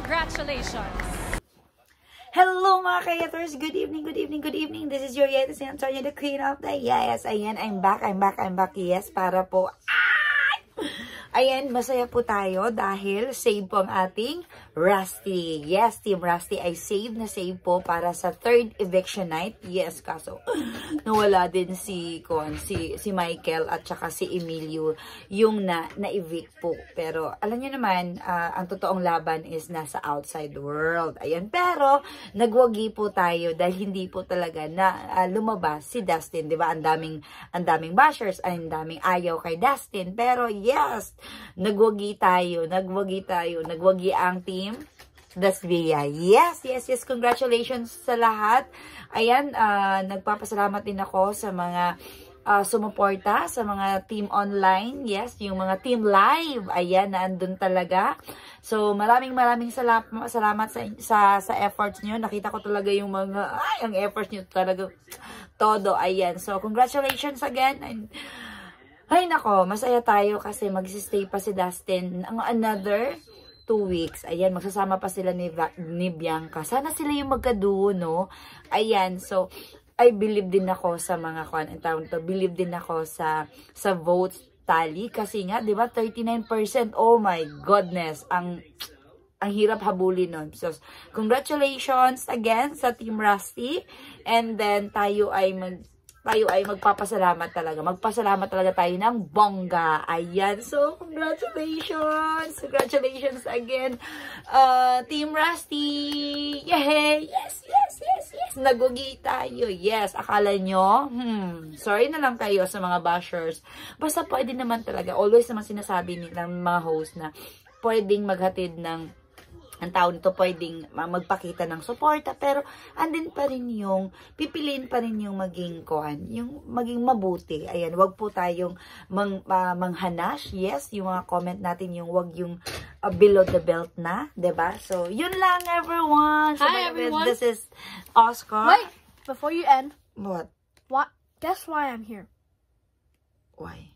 Congratulations! Hello mga kayaters! Good evening, good evening, good evening. This is your Yeta San Antonio, the Queen of the Yes. Ayan, I'm back. Yes, para po. Ayan, masaya po tayo dahil save po ang ating Rusty. Yes, Team Rusty ay save po para sa third eviction night. Yes, kaso nawala din si Michael at saka si Emilio yung na-evict po. Pero alam niyo naman, ang totoong laban is nasa outside world. Ayan, pero nagwagi po tayo dahil hindi po talaga na lumabas si Dustin. Diba? Ang daming bashers, ang daming ayaw kay Dustin. Pero yes, nagwagi ang team Dasvia. Yes. Congratulations sa lahat. Ayan, nagpapasalamat din ako sa mga sumuporta, sa mga team online. Yes, yung mga team live. Ayan, naandun talaga. So, maraming salamat sa efforts nyo. Nakita ko talaga yung ang efforts nyo talaga todo. Ayan. So, congratulations again. And, ay nako, masaya tayo kasi mag-stay pa si Dustin ang another 2 weeks. Ayan, magsasama pa sila ni Bianca. Sana sila yung magkaduo, no? Ayan, so, I believe din ako sa mga believe din ako sa votes tally. Kasi nga, di ba, 39%. Oh my goodness. Ang hirap habulin nun. So, congratulations again sa Team Rusty. And then, tayo ay magpapasalamat talaga. Magpasalamat talaga tayo ng bongga. Ayan. So, congratulations. Congratulations again. Team Rusty. Yay! Yes. Nagugi tayo. Yes. Akala nyo? Sorry na lang kayo sa mga bashers. Basta pwede naman talaga. Always naman sinasabi nilang mga host na pwedeng maghatid ng ang tao nito, pwedeng magpakita ng suporta, pero andin pa rin yung, pipiliin pa rin yung maging mabuti. Ayan, wag po tayong manghanash. Yes, yung mga comment natin, wag yung below the belt na, diba? So, yun lang everyone. So, hi everyone. This is Oscar. Wait, before you end. What? Guess why I'm here? Why?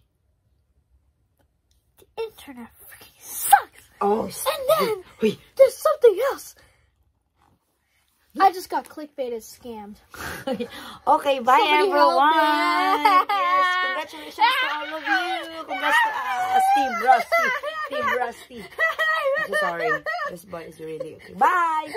The internet freaking sucks. Oh, and then there's something else. I just got clickbaited, scammed. Okay, bye everyone. Yes, congratulations to all of you. Congrats to Team Rusty. I'm so sorry. This boy is really okay. Bye.